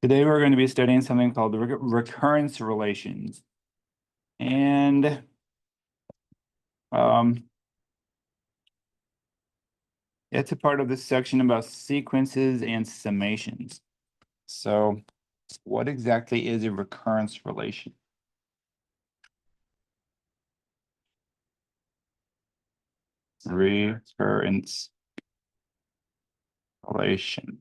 Today we're going to be studying something called recurrence relations. And um, it's a part of this section about sequences and summations. So what exactly is a recurrence relation? Recurrence relations.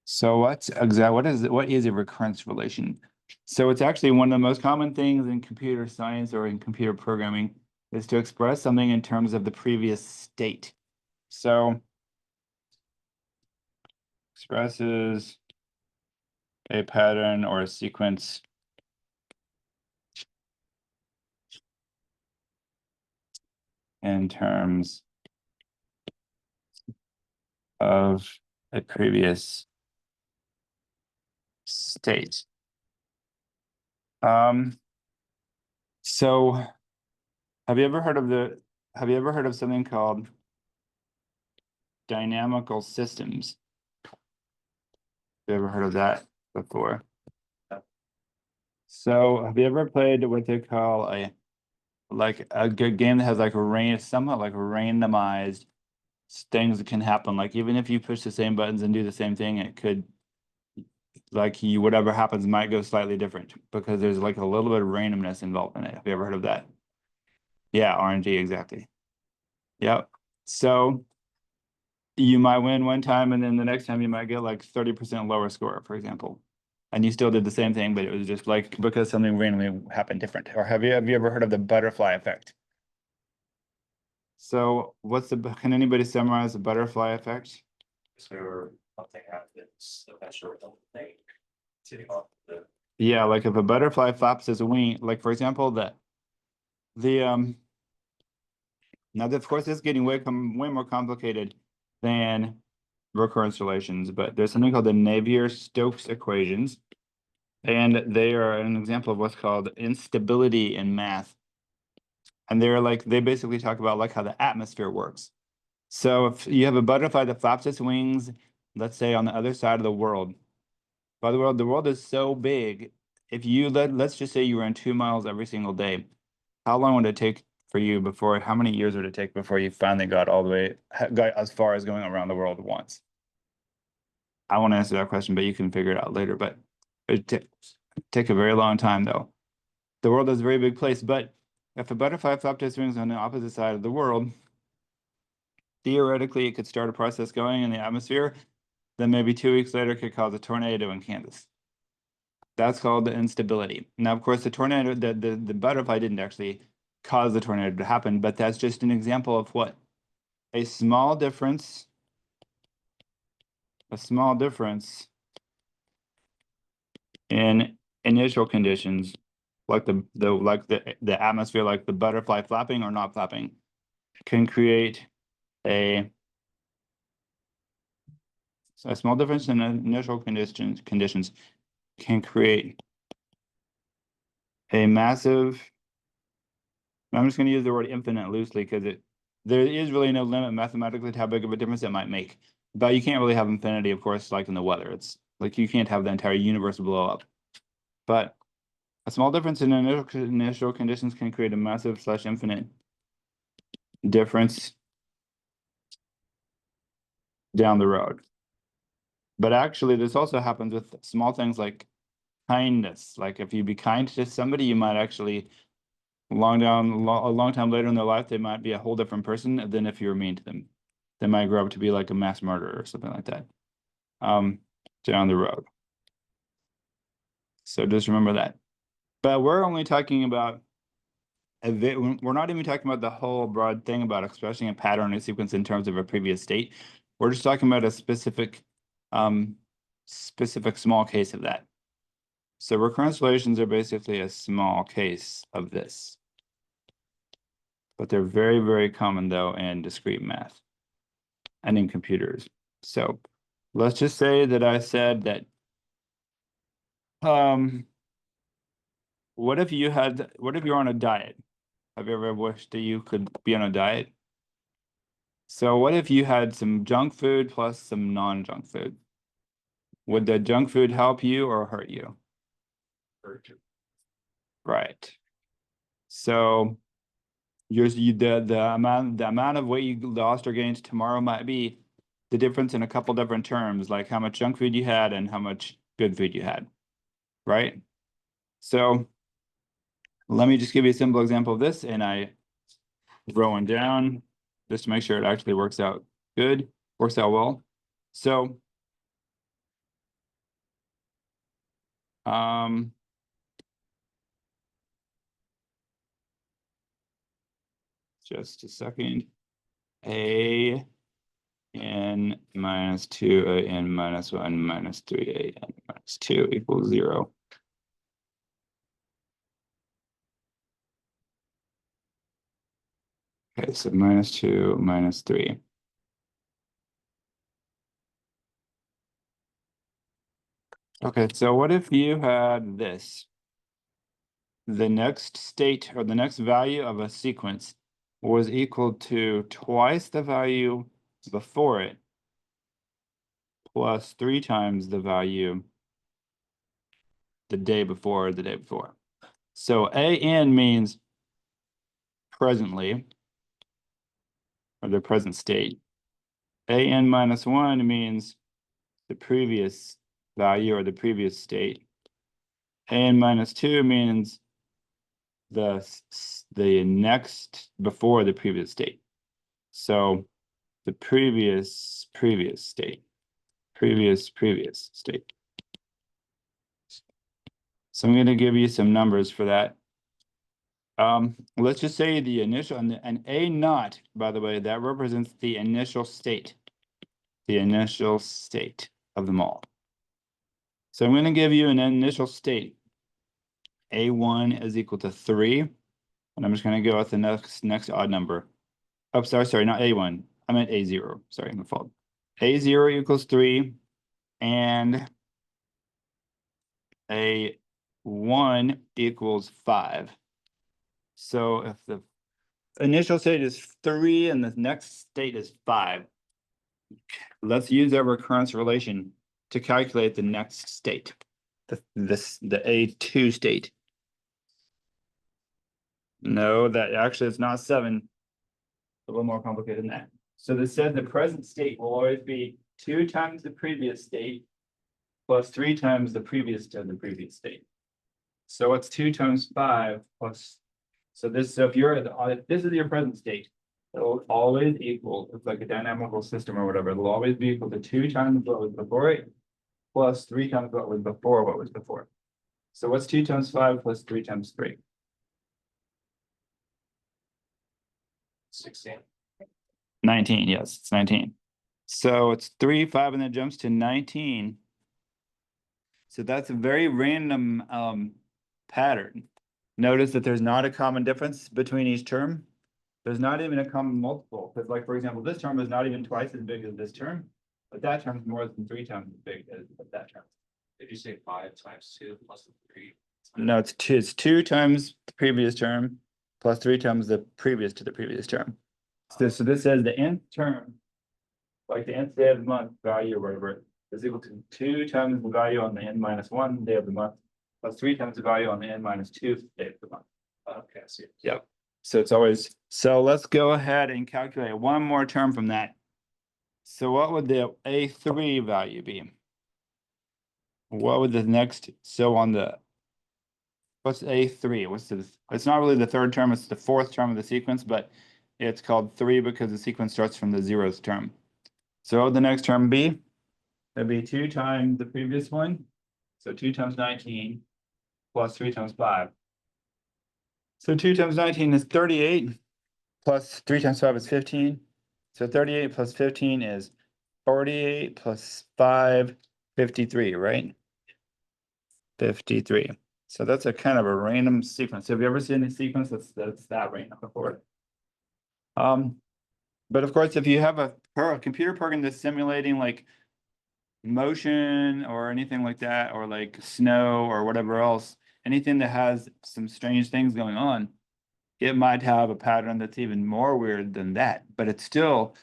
So what is a recurrence relation? So it's actually one of the most common things in computer science or in computer programming is to express something in terms of the previous state. So expresses a pattern or a sequence in terms of a previous state. So have you ever heard of something called dynamical systems? Have you ever heard of that before? So have you ever played what they call a good game that has like somewhat like randomized things that can happen? Like even if you push the same buttons and do the same thing, it could whatever happens might go slightly different because there's like a little bit of randomness involved in it. Have you ever heard of that? Yeah, RNG, exactly. Yep. So you might win one time and then the next time you might get like 30% lower score, for example. And you still did the same thing, but it was just like because something randomly happened different. Or have you ever heard of the butterfly effect? So can anybody summarize the butterfly effect? So something happens, eventually thing to the Yeah, like if a butterfly flaps its wing, like for example, the now of course this is getting way more complicated than recurrence relations, but there's something called the Navier-Stokes equations, and they are an example of what's called instability in math. And they basically talk about like how the atmosphere works. So if you have a butterfly that flaps its wings, let's say on the other side of the world. By the world is so big. If you let's just say you ran 2 miles every single day, how long would it take for you how many years would it take before you finally got as far as going around the world once? I won't answer that question, but you can figure it out later. But it take a very long time though. The world is a very big place, but if a butterfly flapped its wings on the opposite side of the world, theoretically it could start a process going in the atmosphere, then maybe 2 weeks later could cause a tornado in Kansas. That's called the instability. Now, of course, the butterfly didn't actually cause the tornado to happen, but that's just an example of what a small difference, a small difference in initial conditions, like the atmosphere, like the butterfly flapping or not flapping, can create a small difference in initial conditions can create a massive. I'm just going to use the word infinite loosely because there is really no limit mathematically to how big of a difference it might make. But you can't really have infinity, of course, like in the weather. It's like you can't have the entire universe blow up. But a small difference in initial conditions can create a massive / infinite difference down the road. But actually, this also happens with small things like kindness. Like if you be kind to somebody, you might actually a long time later in their life, they might be a whole different person than if you were mean to them. They might grow up to be like a mass murderer or something like that. Um, down the road. So just remember that. But we're only talking about we're not even talking about the whole broad thing about expressing a pattern or sequence in terms of a previous state. We're just talking about a specific small case of that. So recurrence relations are basically a small case of this. But they're very, very common though in discrete math and in computers. So let's just say that I said that what if you're on a diet? Have you ever wished that you could be on a diet? So what if you had some junk food plus some non-junk food? Would the junk food help you or hurt you? Right. So the amount of weight you lost or gained tomorrow might be the difference in a couple different terms, like how much junk food you had and how much good food you had. Right? So let me just give you a simple example of this, and I rolling down just to make sure it actually works out good, works out well. So just a second. A n minus 2 a n minus 1 minus 3 a n minus 2 equals 0. Okay, so minus 2 minus 3. Okay, so what if you had this? The next state or the next value of a sequence was equal to twice the value before it plus 3 times the value the day before the day before. So AN means presently, or the present state. AN minus 1 means the previous value or the previous state. AN minus 2 means the next before the previous state. So the previous state, previous state. So I'm going to give you some numbers for that. Let's just say the initial, and A naught, by the way, that represents the initial state of them all. So I'm going to give you an initial state. A1 is equal to 3, and I'm just going to go with the next odd number. Oh, sorry, not A1. I meant A0. Sorry, my fault. A0 equals 3, and A1 equals 5. So if the initial state is 3 and the next state is 5, let's use our recurrence relation to calculate the next state, the A2 state. No, that actually it's not 7. A little more complicated than that. So this said the present state will always be 2 times the previous state plus 3 times the previous to the previous state. So what's 2 times 5 plus? So this, so if this is your present state, it'll always equal. It's like a dynamical system or whatever. It'll always be equal to 2 times what was before it plus 3 times what was before what was before. So what's 2 times 5 plus 3 times 3? 16. 19, yes, it's 19. So it's 3, 5, and then jumps to 19. So that's a very random pattern. Notice that there's not a common difference between each term. There's not even a common multiple, because like, for example, this term is not even twice as big as this term, but that term is more than 3 times as big as that term. Did you say 5 times 2 plus 3? No, it's 2 times the previous term plus 3 times the previous to the previous term. So this says the nth term, like the nth day of the month value or whatever, is equal to 2 times the value on the n minus 1 day of the month, plus 3 times the value on the n minus 2 day of the month. Okay, I see. Yep. So it's always, so let's go ahead and calculate one more term from that. So what would the A3 value be? What would the next, so on the, what's A3? What's this? It's not really the third term, it's the 4th term of the sequence, but it's called 3 because the sequence starts from the 0th term. So what would the next term be? That'd be 2 times the previous one. So 2 times 19 plus 3 times 5. So 2 times 19 is 38 plus 3 times 5 is 15. So 38 plus 15 is 48 plus 5, 53, right? 53. So that's a kind of a random sequence. Have you ever seen a sequence that's that random before? But of course, if you have a computer program that's simulating like motion or anything like that, or like snow or whatever else, anything that has some strange things going on, it might have a pattern that's even more weird than that, but it's still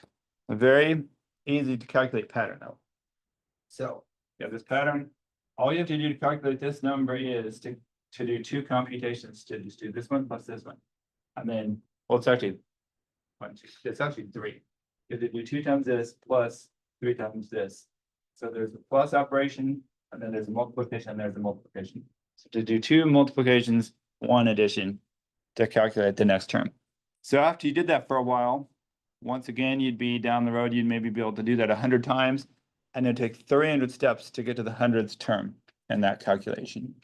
a very easy to calculate pattern though. So You have this pattern. All you have to do to calculate this number is to do two computations, to just do this one plus this one. And then, well, it's actually one, two, it's actually three. You have to do 2 times this plus 3 times this. So there's a plus operation, and then there's a multiplication, and there's a multiplication. So to do 2 multiplications, 1 addition to calculate the next term. So after you did that for a while, once again, you'd be down the road, you'd maybe be able to do that 100 times, and it'd take 300 steps to get to the 100th term in that calculation.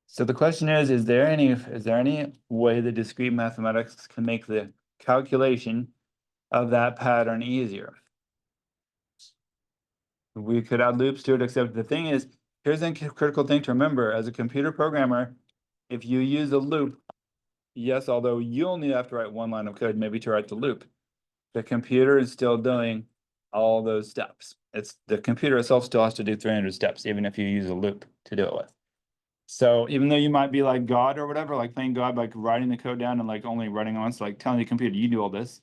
So the question is there any way that discrete mathematics can make the calculation of that pattern easier? We could add loops to it, except the thing is, here's a critical thing to remember as a computer programmer. If you use a loop, yes, although you only have to write one line of code, maybe to write the loop, the computer is still doing all those steps. It's the computer itself still has to do 300 steps, even if you use a loop to do it with. So even though you might be like God or whatever, like playing God, like writing the code down and like only writing once, like telling the computer, you do all this.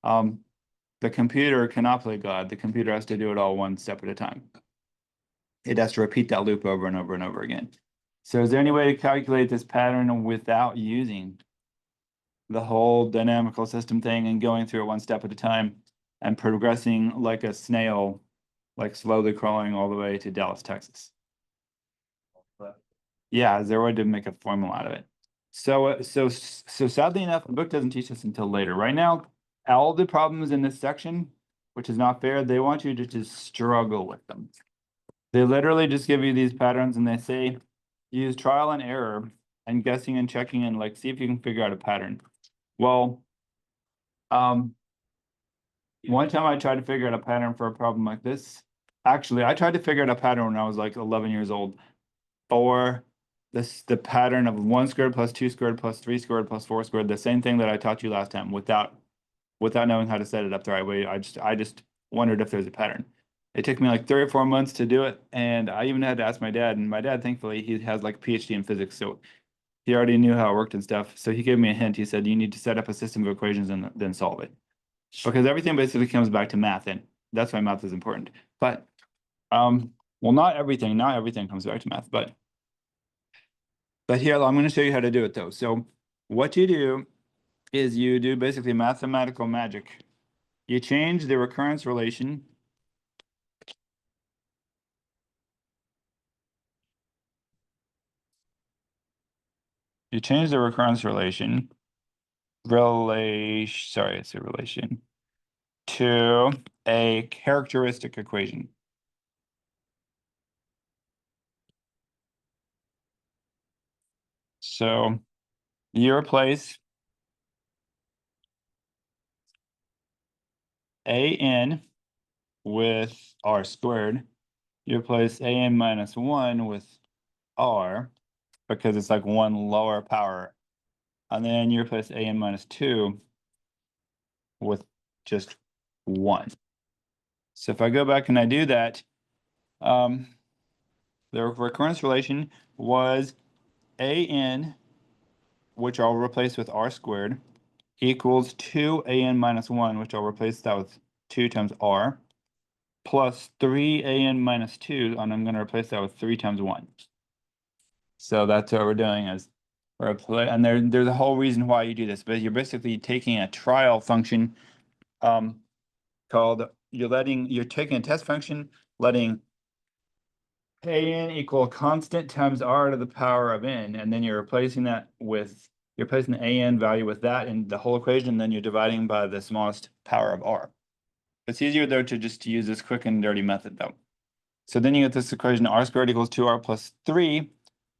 The computer cannot play God. The computer has to do it all one step at a time. It has to repeat that loop over and over and over again. So is there any way to calculate this pattern without using the whole dynamical system thing and going through it one step at a time and progressing like a snail, like slowly crawling all the way to Dallas, Texas? Yeah, is there a way to make a formula out of it? So sadly enough, the book doesn't teach us until later. Right now, all the problems in this section, which is not fair, they want you to just struggle with them. They literally just give you these patterns and they say, use trial and error and guessing and checking and like see if you can figure out a pattern. Well, one time I tried to figure out a pattern for a problem like this. Actually, I tried to figure out a pattern when I was like 11 years old for the pattern of 1 squared plus 2 squared plus 3 squared plus 4 squared, the same thing that I taught you last time without knowing how to set it up the right way. I just wondered if there's a pattern. It took me like 3 or 4 months to do it, and I even had to ask my dad, and my dad, thankfully, he has like a PhD in physics, so he already knew how it worked and stuff. So he gave me a hint. He said, you need to set up a system of equations and then solve it. Because everything basically comes back to math, and that's why math is important. But well, not everything comes back to math, but here I'm going to show you how to do it though. So what you do is you do basically mathematical magic. You change the recurrence relation. You change the recurrence relation to a characteristic equation. So you replace an with r squared. You replace an minus 1 with r because it's like one lower power. And then you replace an minus 2 with just 1. So if I go back and I do that, the recurrence relation was an, which I'll replace with r squared, equals 2an minus 1, which I'll replace that with 2 times r, plus 3an minus 2, and I'm going to replace that with 3 times 1. So that's what we're doing is and there's a whole reason why you do this, but you're basically taking a trial function called, you're taking a test function, letting an equal constant times r to the power of n, and then you're replacing that with, you're placing the an value with that in the whole equation, and then you're dividing by the smallest power of r. It's easier though to just use this quick and dirty method though. So then you get this equation, r squared equals 2r plus 3.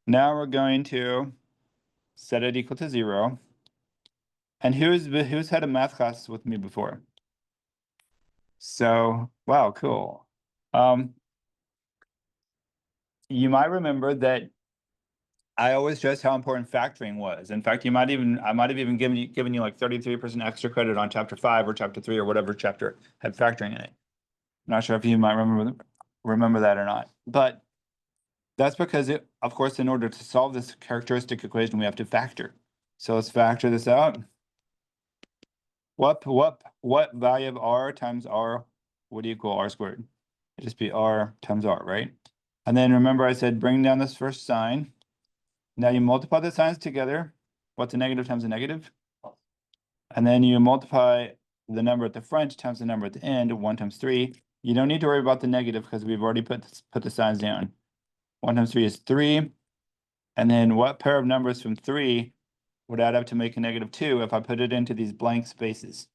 Now we're going to set it equal to 0. And who's had a math class with me before? So, wow, cool. You might remember that I always stressed how important factoring was. In fact, I might have even given you like 33% extra credit on chapter 5 or chapter 3 or whatever chapter had factoring in it. I'm not sure if you might remember that or not, but that's because of course, in order to solve this characteristic equation, we have to factor. So let's factor this out. What value of r times r would equal r squared? It'd just be r times r, right? And then remember I said bring down this first sign. Now you multiply the signs together. What's a negative times a negative? And then you multiply the number at the front times the number at the end, 1 times 3. You don't need to worry about the negative because we've already put the signs down. 1 times 3 is 3. And then what pair of numbers from 3 would add up to make a negative 2 if I put it into these blank spaces?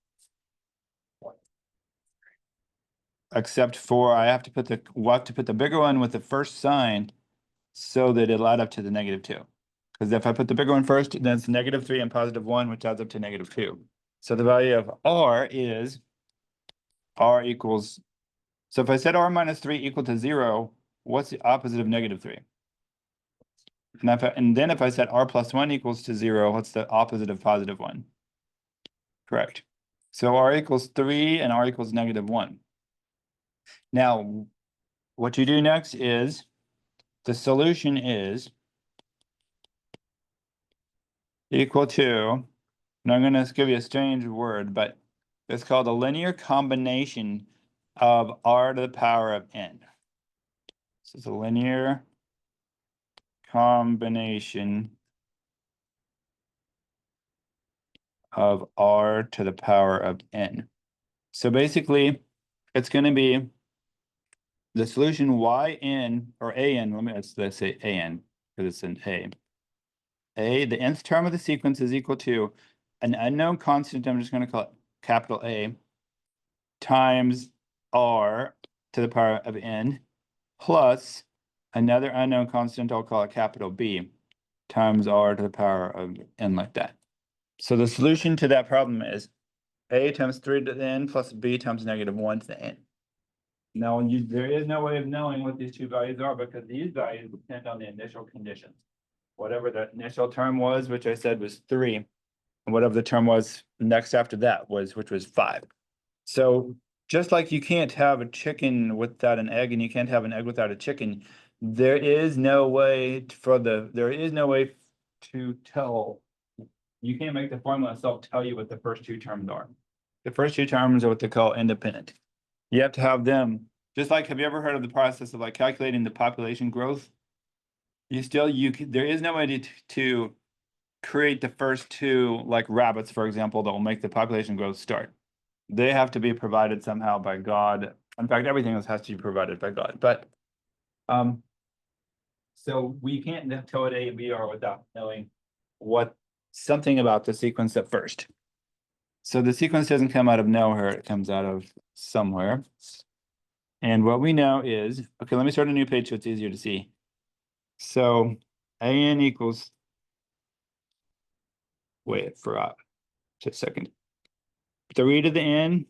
Except for I have to put the bigger one with the first sign so that it'll add up to the negative 2. Because if I put the bigger one first, then it's negative 3 and positive 1, which adds up to negative 2. So the value of R is R equals, so if I said R minus 3 equal to 0, what's the opposite of negative 3? And then if I said R plus 1 equals to 0, what's the opposite of positive 1? Correct. So R equals 3 and R equals negative 1. Now, what you do next is the solution is equal to, and I'm going to give you a strange word, but it's called a linear combination of R to the power of n. This is a linear combination of R to the power of n. So basically, it's going to be the solution yn, or an, let's say an, because it's an a. The nth term of the sequence is equal to an unknown constant, I'm just going to call it capital A, times R to the power of n, plus another unknown constant, I'll call it capital B, times R to the power of n, like that. So the solution to that problem is A times 3 to the n plus B times negative 1 to the n. Now, there is no way of knowing what these two values are because these values depend on the initial conditions. Whatever the initial term was, which I said was 3, and whatever the term was next after that was, which was 5. So just like you can't have a chicken without an egg and you can't have an egg without a chicken, there is no way to tell. You can't make the formula itself tell you what the first two terms are. The first two terms are what they call independent. You have to have them, just like, have you ever heard of the process of like calculating the population growth? There is no way to create the first two, like rabbits, for example, that will make the population growth start. They have to be provided somehow by God. In fact, everything else has to be provided by God. But so we can't tell what A and B are without knowing something about the sequence at first. So the sequence doesn't come out of nowhere, it comes out of somewhere. And what we know is, okay, let me start a new page so it's easier to see. So an equals, wait, I forgot, just a second. 3 to the n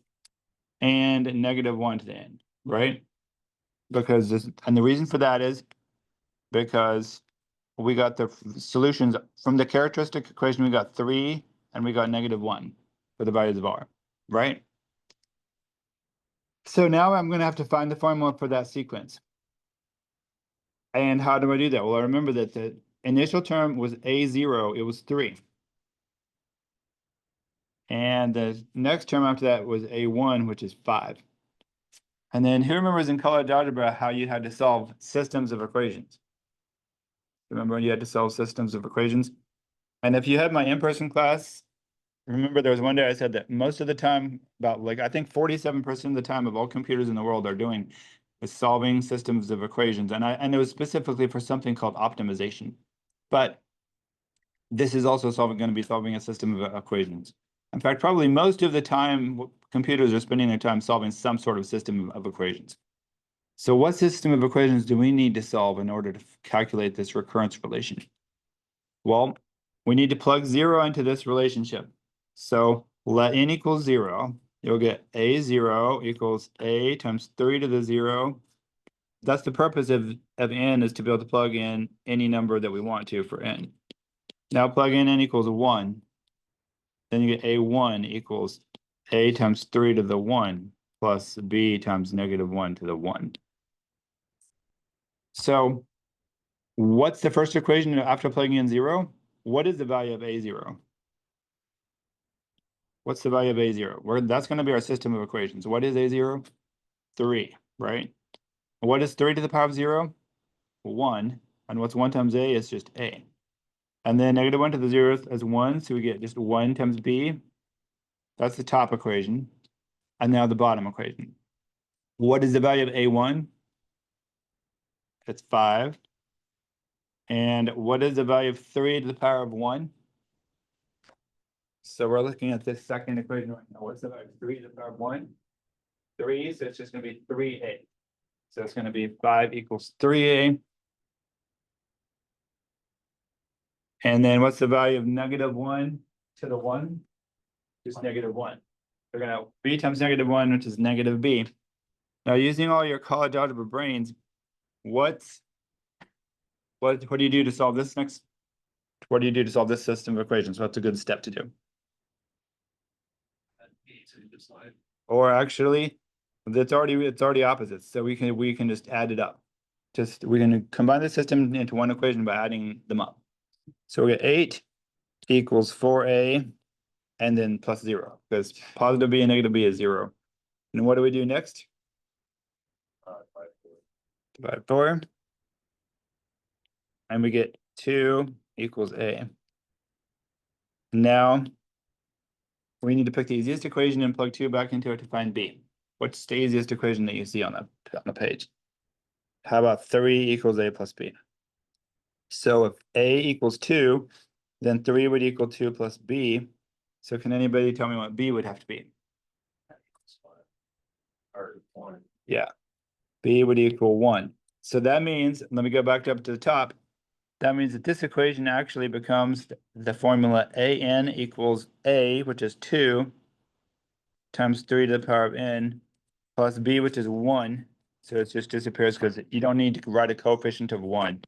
and negative 1 to the n, right? Because and the reason for that is because we got the solutions from the characteristic equation, we got 3 and we got negative 1 for the values of R, right? So now I'm going to have to find the formula for that sequence. And how do I do that? Well, I remember that the initial term was A0, it was 3. And the next term after that was A1, which is 5. And then who remembers in colored algebra how you had to solve systems of equations? Remember when you had to solve systems of equations? And if you had my in-person class, remember there was one day I said that most of the time, about like I think 47% of the time of all computers in the world are doing is solving systems of equations. And it was specifically for something called optimization. But this is also going to be solving a system of equations. In fact, probably most of the time, computers are spending their time solving some sort of system of equations. So what system of equations do we need to solve in order to calculate this recurrence relation? Well, we need to plug 0 into this relationship. So let n equals 0. You'll get A0 equals A times 3 to the 0. That's the purpose of n, is to be able to plug in any number that we want to for n. Now plug in n equals 1. Then you get A1 equals A times 3 to the 1 plus B times negative 1 to the 1. So what's the first equation after plugging in 0? What is the value of A0? What's the value of A0? That's going to be our system of equations. What is A0? 3, right? What is 3 to the power of 0? 1. And what's 1 times a is just a. And then negative 1 to the 0th is 1, so we get just 1 times b. That's the top equation. And now the bottom equation. What is the value of a1? It's 5. And what is the value of 3 to the power of 1? So we're looking at this second equation right now. What's the value of 3 to the power of 1? 3, so it's just going to be 3a. So it's going to be 5 equals 3a. And then what's the value of negative 1 to the 1? Just negative 1. We're going to b times negative 1, which is negative b. Now, using all your college algebra brains, what do you do to solve this next? What do you do to solve this system of equations? What's a good step to do? Or actually, it's already opposites. So we can just add it up. We can combine the system into one equation by adding them up. So we get 8 equals 4a and then plus 0, because positive b and negative b is 0. And what do we do next? Divide 4. And we get 2 equals a. Now we need to pick the easiest equation and plug 2 back into it to find b. What's the easiest equation that you see on the page? How about 3 equals a plus b? So if a equals 2, then 3 would equal 2 plus b. So can anybody tell me what b would have to be? Or 1. Yeah, b would equal 1. So that means, let me go back up to the top. That means that this equation actually becomes the formula an equals a, which is 2, times 3 to the power of n, plus b, which is 1. So it just disappears because you don't need to write a coefficient of 1.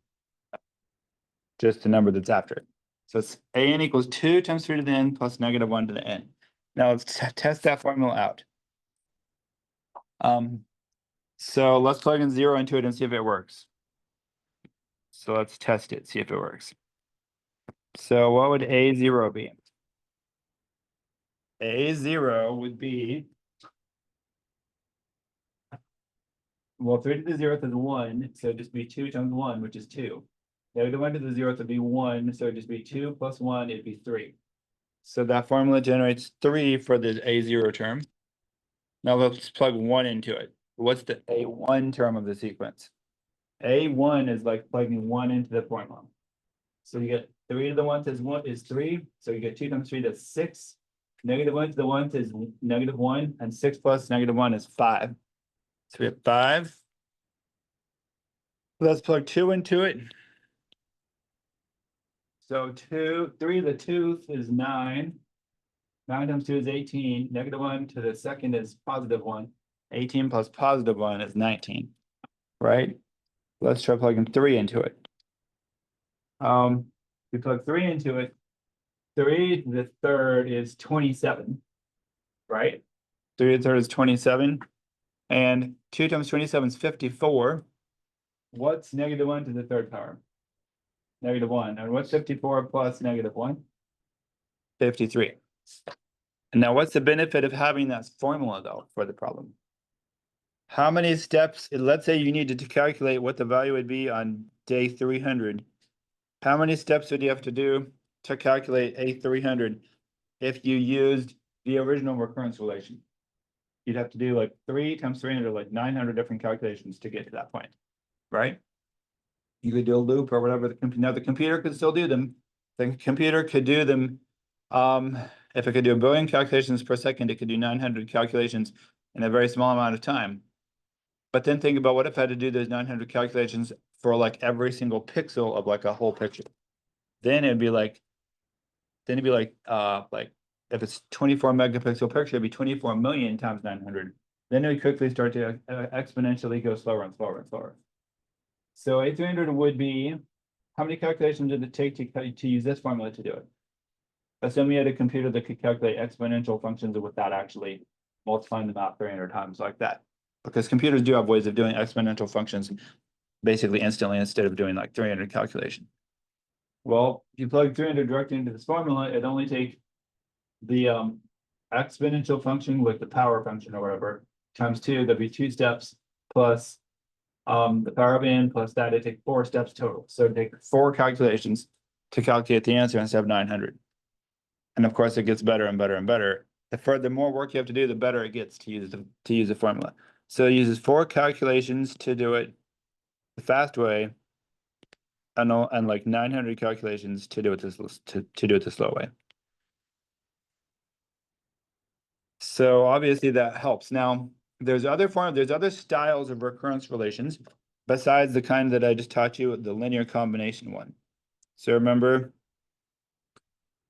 Just the number that's after it. So it's an equals 2 times 3 to the n plus negative 1 to the n. Now let's test that formula out. So let's plug in 0 into it and see if it works. So let's test it, see if it works. So what would a0 be? A0 would be, well, 3 to the 0th is 1, so it'd just be 2 times 1, which is 2. Negative 1 to the 0th would be 1, so it'd just be 2 plus 1, it'd be 3. So that formula generates 3 for the a0 term. Now let's plug 1 into it. What's the a1 term of the sequence? A1 is like plugging 1 into the formula. So you get 3 to the 1 is 3, so you get 2 times 3, that's 6. Negative 1 to the 1 is negative 1, and 6 plus negative 1 is 5. So we have 5. Let's plug 2 into it. So 3 to the 2th is 9. 9 times 2 is 18. Negative 1 to the second is positive 1. 18 plus positive 1 is 19, right? Let's try plugging 3 into it. We plug 3 into it. 3 to the 3rd is 27, right? 3 to the 3rd is 27. And 2 times 27 is 54. What's negative 1 to the 3rd power? Negative 1. And what's 54 plus negative 1? 53. And now what's the benefit of having that formula, though, for the problem? How many steps, let's say you needed to calculate what the value would be on day 300. How many steps would you have to do to calculate a300 if you used the original recurrence relation? You'd have to do like 3 times 300, like 900 different calculations to get to that point, right? You could do a loop or whatever. Now the computer could still do them. The computer could do them. If it could do 1 billion calculations per second, it could do 900 calculations in a very small amount of time. But then think about what if I had to do those 900 calculations for like every single pixel of like a whole picture. Then it'd be like if it's 24 megapixel picture, it'd be 24 million times 900. Then it would quickly start to exponentially go slower and slower and slower. So A300 would be, how many calculations did it take to use this formula to do it? Assume you had a computer that could calculate exponential functions without actually multiplying them out 300 times like that. Because computers do have ways of doing exponential functions basically instantly instead of doing like 300 calculation. Well, if you plug 300 directly into this formula, it'd only take the exponential function with the power function or whatever times 2, that'd be 2 steps plus the power of n plus that, it takes 4 steps total. So it takes 4 calculations to calculate the answer instead of 900. And of course, it gets better and better and better. The more work you have to do, the better it gets to use the formula. So it uses 4 calculations to do it the fast way, and like 900 calculations to do it to do it the slow way. So obviously that helps. Now, there's other styles of recurrence relations besides the kind that I just taught you, the linear combination one. So remember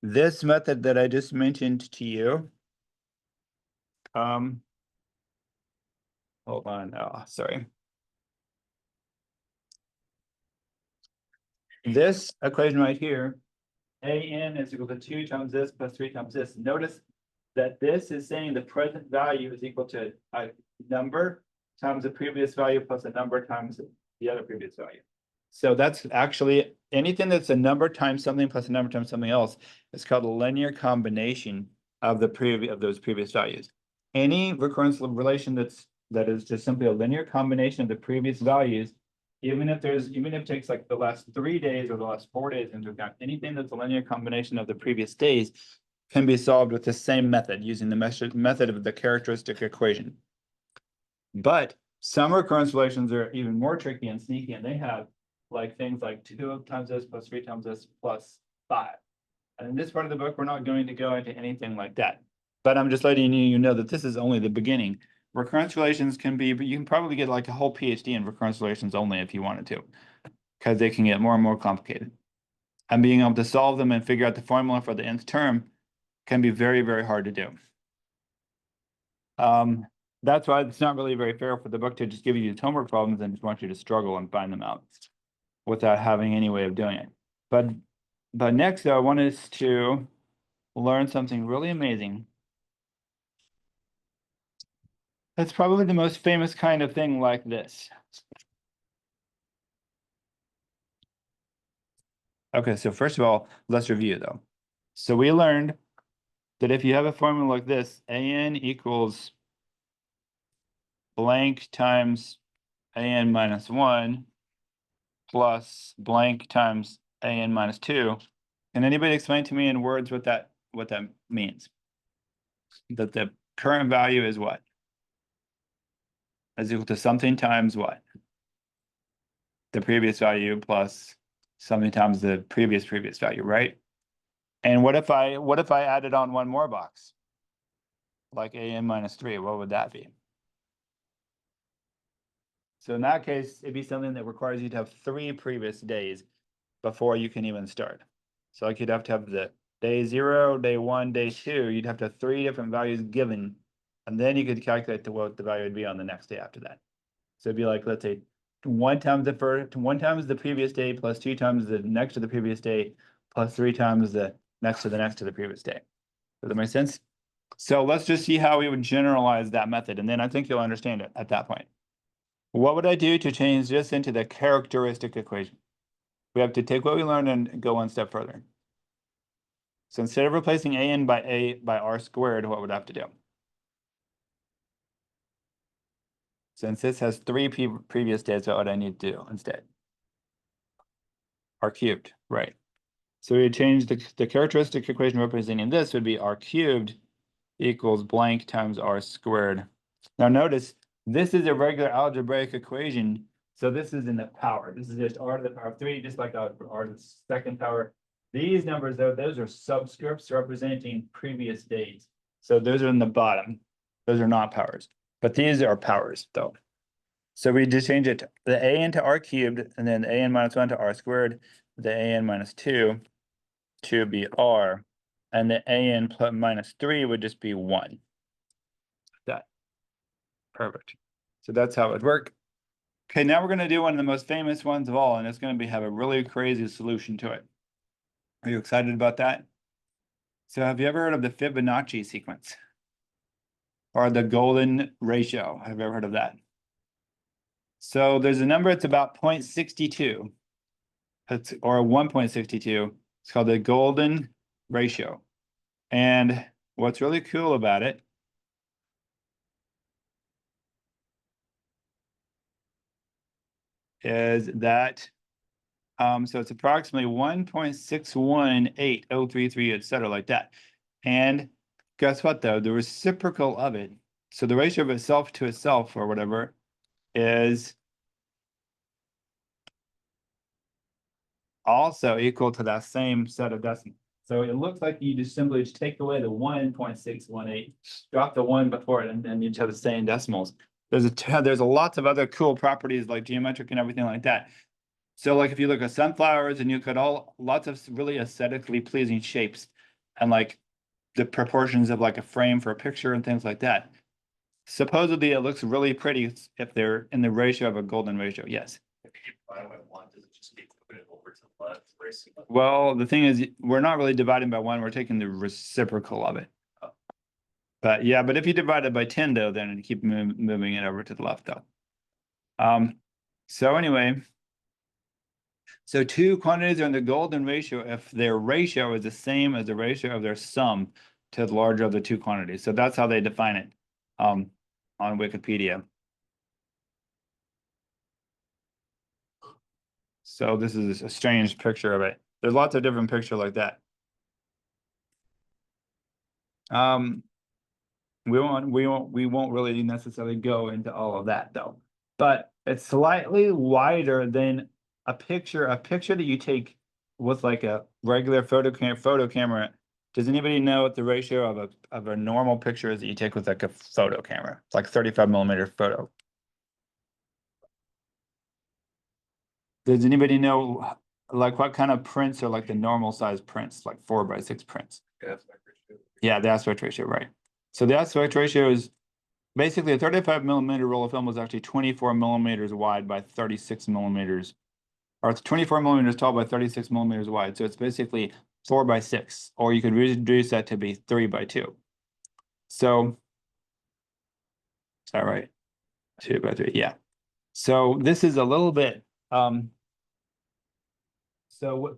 this method that I just mentioned to you. Hold on. Oh, sorry. This equation right here, an is equal to 2 times this plus 3 times this. Notice that this is saying the present value is equal to a number times the previous value plus a number times the other previous value. So that's actually anything that's a number times something plus a number times something else is called a linear combination of those previous values. Any recurrence relation that is just simply a linear combination of the previous values, even if it takes like the last 3 days or the last 4 days into account, anything that's a linear combination of the previous days can be solved with the same method, using the method of the characteristic equation. But some recurrence relations are even more tricky and sneaky, and they have like things like 2 times this plus 3 times this plus 5. And in this part of the book, we're not going to go into anything like that. But I'm just letting you know that this is only the beginning. Recurrence relations can be, but you can probably get like a whole PhD in recurrence relations only if you wanted to, because they can get more and more complicated. And being able to solve them and figure out the formula for the nth term can be very, very hard to do. That's why it's not really very fair for the book to just give you these homework problems and just want you to struggle and find them out without having any way of doing it. But next, though, I want us to learn something really amazing. It's probably the most famous kind of thing like this. Okay, so first of all, let's review though. So we learned that if you have a formula like this, an equals blank times an minus 1 plus blank times an minus 2. Can anybody explain to me in words what that means? That the current value is what? Is equal to something times what? The previous value plus something times the previous value, right? And what if I added on one more box? Like an minus 3, what would that be? So in that case, it'd be something that requires you to have 3 previous days before you can even start. So like you'd have to have the day 0, day 1, day 2, you'd have to have 3 different values given, and then you could calculate what the value would be on the next day after that. So it'd be like, let's say 1 times the previous day plus 2 times the next to the previous day plus 3 times the next to the previous day. Does that make sense? So let's just see how we would generalize that method, and then I think you'll understand it at that point. What would I do to change this into the characteristic equation? We have to take what we learned and go one step further. So instead of replacing an by r squared, what would I have to do? Since this has 3 previous days, what would I need to do instead? R cubed, right. So we would change the characteristic equation representing this would be r cubed equals blank times r squared. Now notice, this is a regular algebraic equation, so this is in the power. This is just r to the power of 3, just like r to the second power. These numbers, though, those are subscripts representing previous days. So those are in the bottom. Those are not powers. But these are powers, though. So we just change it to the an to r cubed, and then the an minus 1 to r squared, the an minus 2 to be r, and the an plus minus 3 would just be 1. That. Perfect. So that's how it would work. Okay, now we're going to do one of the most famous ones of all, and it's going to have a really crazy solution to it. Are you excited about that? So have you ever heard of the Fibonacci sequence? Or the golden ratio? Have you ever heard of that? So there's a number, it's about 0.62. Or 1.62. It's called the golden ratio. And what's really cool about it is that, so it's approximately 1.618033, et cetera, like that. And guess what, though? The reciprocal of it, so the ratio of itself to itself or whatever, is also equal to that same set of decimals. So it looks like you just simply just take away the 1.618, drop the 1 before it, and then you just have the same decimals. There's a lots of other cool properties like geometric and everything like that. So like if you look at sunflowers and you look at lots of really aesthetically pleasing shapes and like the proportions of like a frame for a picture and things like that. Supposedly it looks really pretty if they're in the ratio of a golden ratio. Yes. If you divide by one, does it just keep moving it over to the left? Well, the thing is, we're not really dividing by one, we're taking the reciprocal of it. But yeah, but if you divide it by 10 though, then you keep moving it over to the left though. So anyway, so two quantities are in the golden ratio if their ratio is the same as the ratio of their sum to the larger of the two quantities. So that's how they define it on Wikipedia. So this is a strange picture of it. There's lots of different pictures like that. We won't really necessarily go into all of that though. But it's slightly wider than a picture that you take with like a regular photo camera. Does anybody know what the ratio of a normal picture is that you take with like a photo camera? It's like 35mm photo. Does anybody know like what kind of prints are like the normal size prints, like 4:6 prints? Yeah, the aspect ratio, right. So the aspect ratio is basically a 35mm roll of film was actually 24mm wide by 36mm, or it's 24mm tall by 36mm wide. So it's basically 4:6, or you could reduce that to be 3:2. So is that right? 2:3, yeah. So this is a little bit, so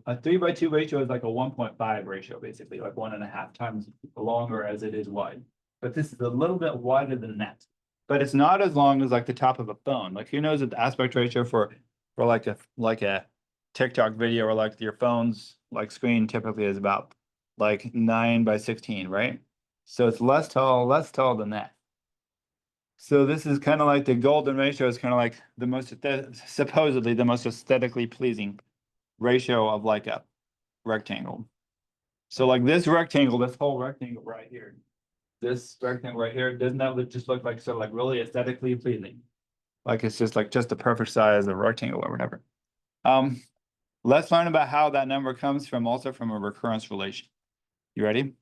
a 3:2 ratio is like a 1.5 ratio, basically, like 1.5 times longer as it is wide. But this is a little bit wider than that. But it's not as long as like the top of a phone. Like who knows what the aspect ratio for like a TikTok video or like your phone's like screen typically is about like 9:16, right? So it's less tall than that. So this is kind of like the golden ratio is kind of like the most supposedly the most aesthetically pleasing ratio of like a rectangle. So like this rectangle, this whole rectangle right here, this rectangle right here, doesn't that just look like sort of like really aesthetically pleasing? Like it's just like just the perfect size of rectangle or whatever. Let's learn about how that number comes from also from a recurrence relation. You ready?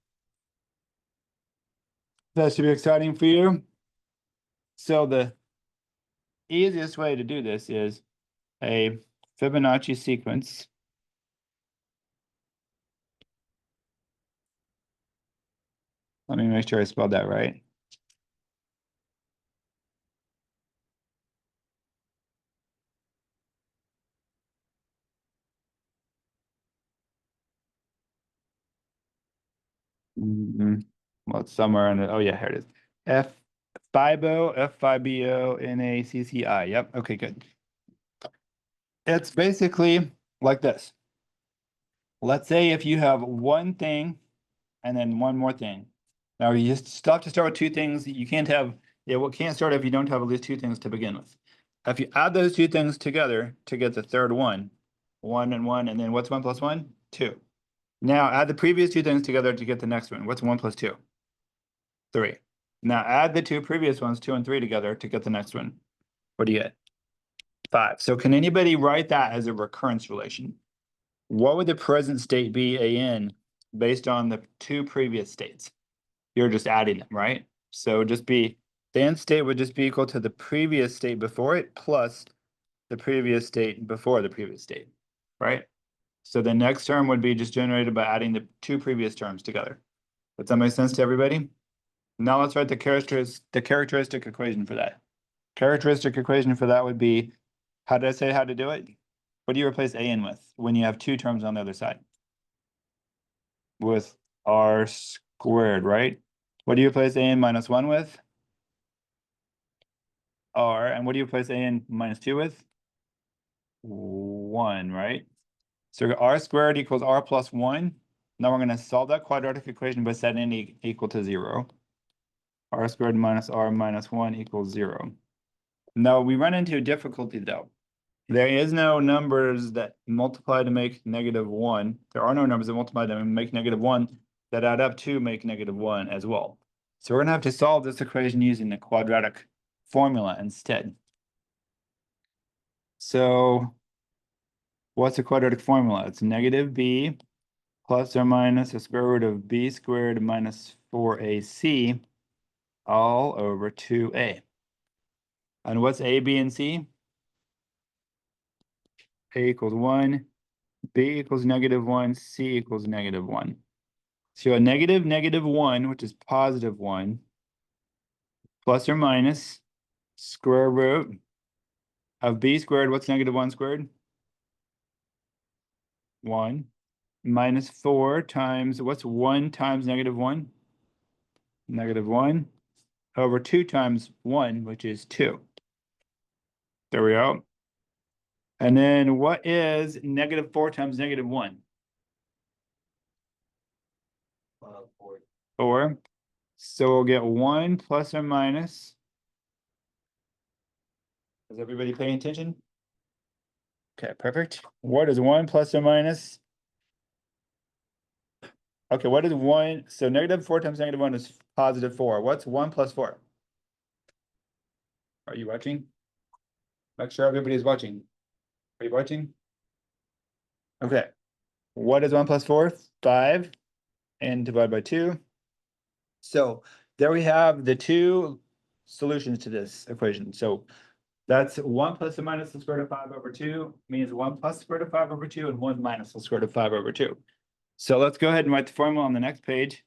That should be exciting for you. So the easiest way to do this is a Fibonacci sequence. Let me make sure I spelled that right. Well, it's somewhere in it. Oh yeah, here it is. Fibonacci. Yep. Okay, good. It's basically like this. Let's say if you have one thing and then one more thing. Now you just start with two things. You can't have, can't start if you don't have at least two things to begin with. If you add those two things together to get the third one, and then what's 1 plus 1? 2. Now add the previous two things together to get the next one. What's 1 plus 2? 3. Now add the two previous ones, 2 and 3 together to get the next one. What do you get? 5. So can anybody write that as a recurrence relation? What would the present state be AN based on the two previous states? You're just adding them, right? So just be, the end state would just be equal to the previous state before it plus the previous state before the previous state, right? So the next term would be just generated by adding the two previous terms together. Does that make sense to everybody? Now let's write the characteristic equation for that. Characteristic equation for that would be, how did I say how to do it? What do you replace AN with when you have two terms on the other side? With R squared, right? What do you replace AN minus 1 with? R. And what do you replace AN minus 2 with? 1, right? So r squared equals r plus 1. Now we're going to solve that quadratic equation by setting it equal to 0. R squared minus r minus 1 equals 0. Now we run into a difficulty though. There is no numbers that multiply to make -1. There are no numbers that multiply to make -1 that add up to make -1 as well. So we're going to have to solve this equation using the quadratic formula instead. So what's the quadratic formula? It's negative b plus or minus the square root of b squared minus 4ac all over 2a. And what's a, b, and c? A equals 1, b equals -1, c equals -1. So a negative -1, which is +1, plus or minus square root of b squared. What's -1 squared? 1. Minus 4 times, what's 1 times -1? -1 over 2 times 1, which is 2. There we go. And then what is -4 times -1? 4. 4. So we'll get 1 plus or minus. Is everybody paying attention? Okay, perfect. What is 1 plus or minus? Okay, what is 1? So -4 times -1 is +4. What's 1 plus 4? Are you watching? Make sure everybody's watching. Are you watching? Okay. What is 1 plus 4? 5. And divide by 2. So there we have the two solutions to this equation. So that's 1 plus or minus the square root of 5 over 2 means 1 plus the square root of 5 over 2 and 1 minus the square root of 5 over 2. So let's go ahead and write the formula on the next page.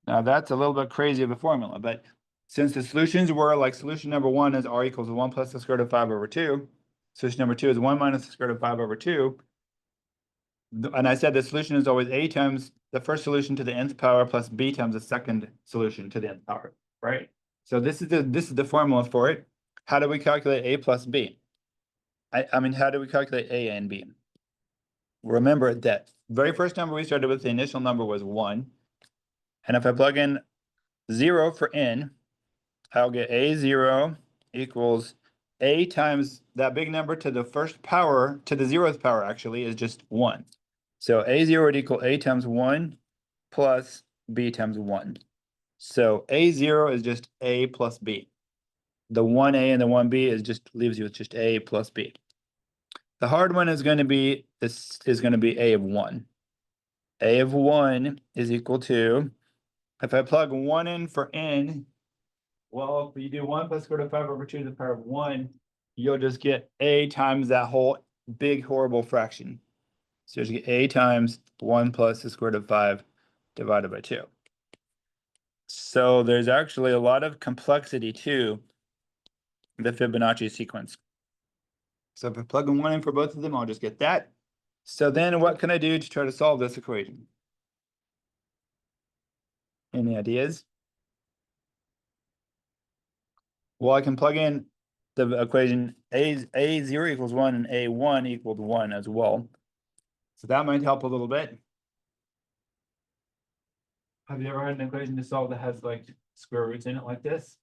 Now that's a little bit crazy of a formula, but since the solutions were like solution number 1 is r equals 1 plus the square root of 5 over 2. Solution number 2 is 1 minus the square root of 5 over 2. And I said the solution is always a times the first solution to the nth power plus b times the second solution to the nth power, right? So this is the formula for it. How do we calculate a plus b? I mean, how do we calculate a and b? Remember that very first number we started with, the initial number was 1. And if I plug in 0 for n, I'll get a0 equals a times that big number to the first power, to the 0th power actually, is just 1. So a0 would equal a times 1 plus b times 1. So a0 is just a plus b. The 1a and the 1b is just leaves you with just a plus b. The hard one is going to be, this is going to be a of 1. A of 1 is equal to, if I plug 1 in for n, well, if you do 1 plus square root of 5 over 2 to the power of 1, you'll just get a times that whole big horrible fraction. So you get a times 1 plus the square root of 5 divided by 2. So there's actually a lot of complexity to the Fibonacci sequence. So if I plug in 1 in for both of them, I'll just get that. So then what can I do to try to solve this equation? Any ideas? Well, I can plug in the equation a0 equals 1 and a1 equals 1 as well. So that might help a little bit. Have you ever had an equation to solve that has like square roots in it like this?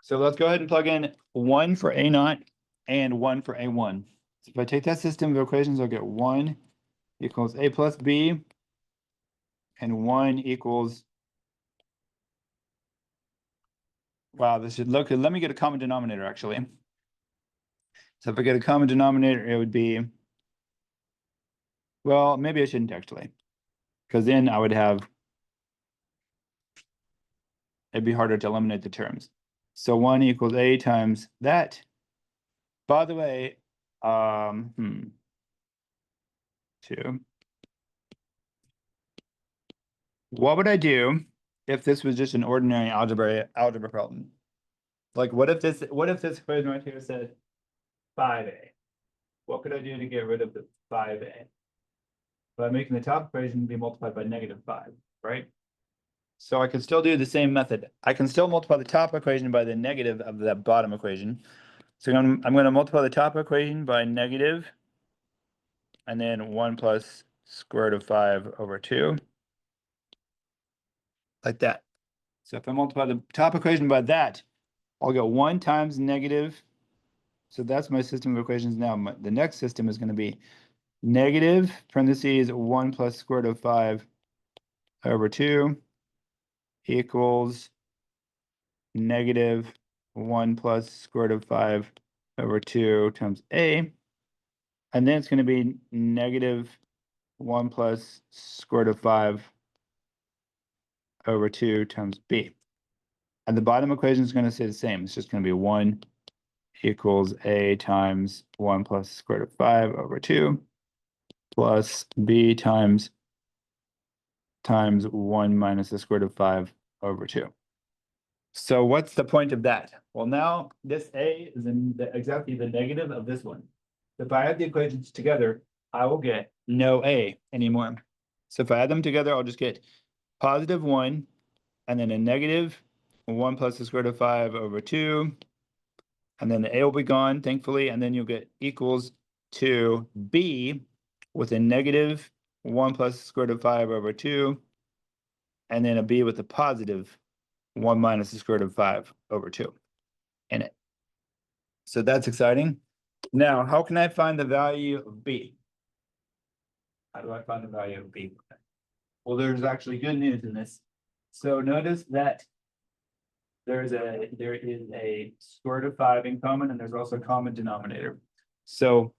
So let's go ahead and plug in 1 for a0 and 1 for a1. So if I take that system of equations, I'll get 1 equals a plus b and 1 equals, wow, this should look, let me get a common denominator actually. So if I get a common denominator, it would be, well, maybe I shouldn't actually, because then I would have, it'd be harder to eliminate the terms. So 1 equals a times that. By the way, 2. What would I do if this was just an ordinary algebra problem? Like, what if this equation right here said 5a? What could I do to get rid of the 5a? By making the top equation be multiplied by -5, right? So I can still do the same method. I can still multiply the top equation by the negative of that bottom equation. So I'm going to multiply the top equation by negative, and then 1 plus square root of 5 over 2, like that. So if I multiply the top equation by that, I'll get 1 times negative. So that's my system of equations now. The next system is going to be negative, parentheses, 1 plus square root of 5 over 2 equals negative 1 plus square root of 5 over 2 times a. And then it's going to be negative 1 plus square root of 5 over 2 times b. And the bottom equation is going to stay the same. It's just going to be 1 equals a times 1 plus square root of 5 over 2 plus b times 1 minus the square root of 5 over 2. So what's the point of that? Well, now this a is exactly the negative of this one. If I add the equations together, I will get no a anymore. So if I add them together, I'll just get positive 1 and then a negative 1 plus the square root of 5 over 2. And then the a will be gone, thankfully, and then you'll get equals to b with a negative 1 plus the square root of 5 over 2, and then a b with a positive 1 minus the square root of 5 over 2 in it. So that's exciting. Now, how can I find the value of b? How do I find the value of b? Well, there's actually good news in this. So notice that there is a square root of 5 in common, and there's also a common denominator. So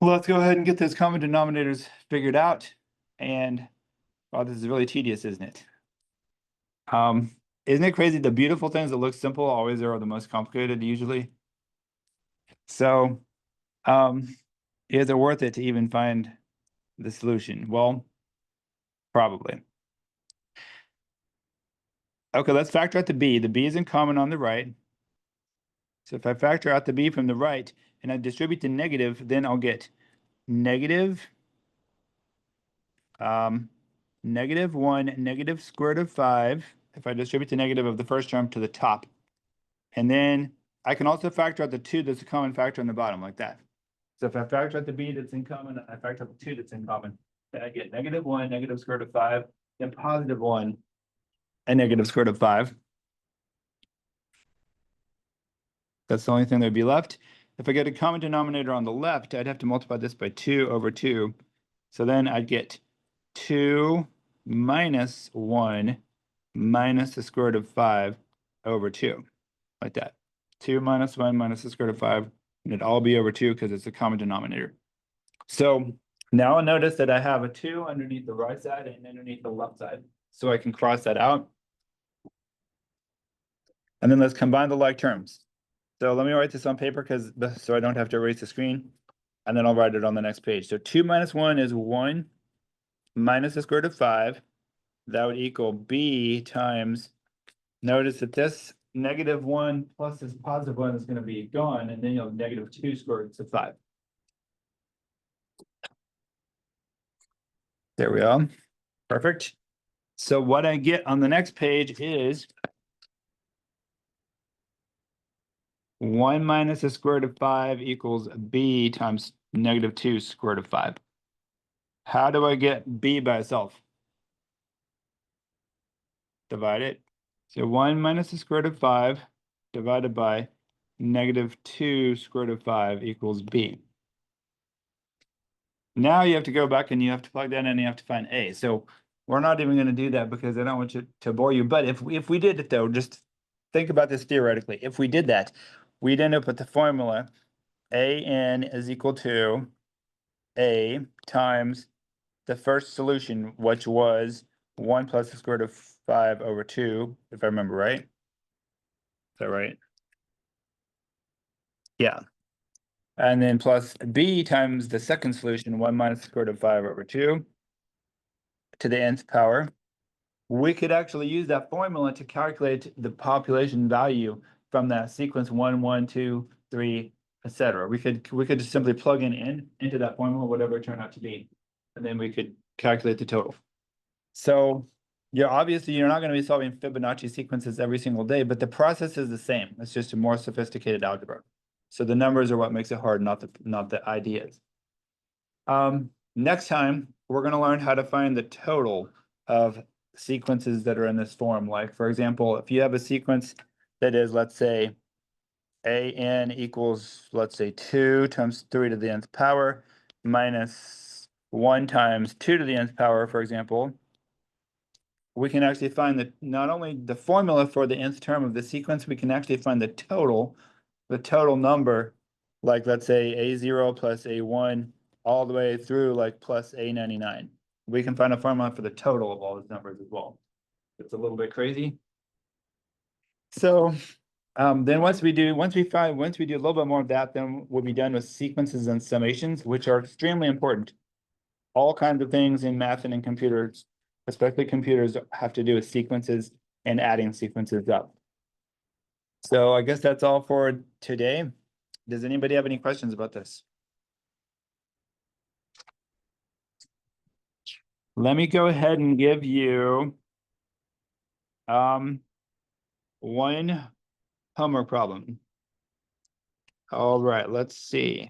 let's go ahead and get those common denominators figured out. And wow, this is really tedious, isn't it? Isn't it crazy? The beautiful things that look simple always are the most complicated usually. So is it worth it to even find the solution? Well, probably. Okay, let's factor out the b. The b is in common on the right. So if I factor out the b from the right and I distribute the negative, then I'll get negative, negative 1, negative square root of 5, if I distribute the negative of the first term to the top. And then I can also factor out the 2 that's a common factor on the bottom, like that. So if I factor out the b that's in common, I factor out the 2 that's in common, then I get negative 1, negative square root of 5, then positive 1, and negative square root of 5. That's the only thing that would be left. If I get a common denominator on the left, I'd have to multiply this by 2 over 2. So then I'd get 2 minus 1 minus the square root of 5 over 2, like that. 2 minus 1 minus the square root of 5, and it'd all be over 2 because it's a common denominator. So now I'll notice that I have a 2 underneath the right side and underneath the left side. So I can cross that out. And then let's combine the like terms. So let me write this on paper so I don't have to erase the screen. And then I'll write it on the next page. So 2 minus 1 is 1 minus the square root of 5. That would equal b times, notice that this negative 1 plus this positive 1 is going to be gone, and then you'll have negative 2 square roots of 5. There we go. Perfect. So what I get on the next page is 1 minus the square root of 5 equals b times negative 2 square root of 5. How do I get b by itself? Divide it. So 1 minus the square root of 5 divided by negative 2 square root of 5 equals b. Now you have to go back and you have to plug that in and you have to find a. So we're not even going to do that because I don't want you to bore you. But if we did it though, just think about this theoretically. If we did that, we'd end up with the formula an is equal to a times the first solution, which was 1 plus the square root of 5 over 2, if I remember right. Is that right? Yeah. And then plus b times the second solution, 1 minus the square root of 5 over 2 to the nth power. we could actually use that formula to calculate the population value from that sequence 1, 1, 2, 3, etc. We could just simply plug into that formula, whatever it turned out to be, and then we could calculate the total. So obviously you're not going to be solving Fibonacci sequences every single day, but the process is the same. It's just a more sophisticated algebra. So the numbers are what makes it hard, not the ideas. Next time we're going to learn how to find the total of sequences that are in this form. Like, for example, if you have a sequence that is, let's say, an equals, let's say, 2 times 3 to the nth power minus 1 times 2 to the nth power, for example, we can actually find not only the formula for the nth term of the sequence, we can actually find the total number, like let's say A0 plus A1 all the way through like plus A99. We can find a formula for the total of all those numbers as well. It's a little bit crazy. So then once we do a little bit more of that, then we'll be done with sequences and summations, which are extremely important. All kinds of things in math and in computers, especially computers, have to do with sequences and adding sequences up. So I guess that's all for today. Does anybody have any questions about this? Let me go ahead and give you one homework problem. All right, let's see.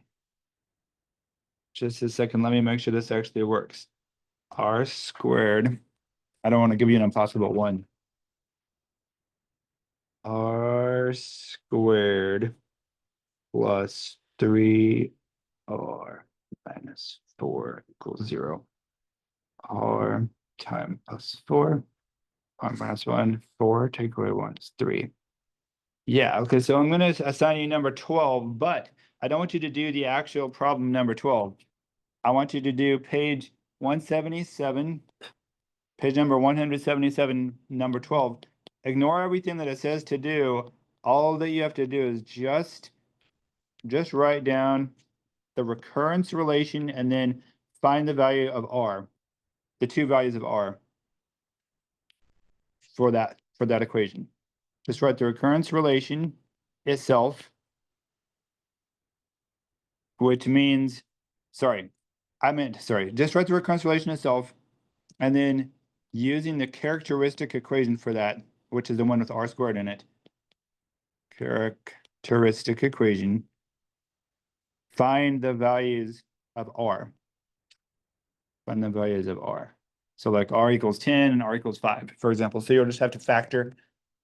Just a second, let me make sure this actually works. R squared, I don't want to give you an impossible one. R squared plus 3R minus 4 equals 0. R time plus 4, R minus 1, 4, take away 1 is 3. Yeah, okay, so I'm going to assign you number 12, but I don't want you to do the actual problem number 12. I want you to do page 177, page number 177, number 12. Ignore everything that it says to do. All that you have to do is just write down the recurrence relation and then find the value of R, the two values of R for that equation. Just write the recurrence relation itself, which means, just write the recurrence relation itself, and then using the characteristic equation for that, which is the one with R squared in it, characteristic equation, find the values of R. Find the values of R. So like R equals 10 and R equals 5, for example. So you'll just have to factor.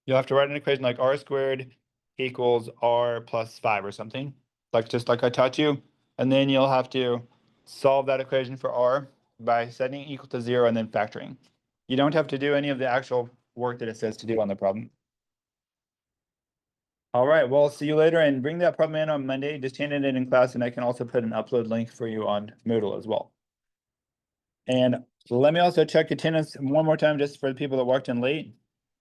You'll have to write an equation like R squared equals R plus 5 or something, just like I taught you. And then you'll have to solve that equation for R by setting it equal to 0 and then factoring. You don't have to do any of the actual work that it says to do on the problem. All right, well, see you later, and bring that problem in on Monday. Just hand it in class, and I can also put an upload link for you on Moodle as well. And let me also check attendance one more time just for the people that walked in late.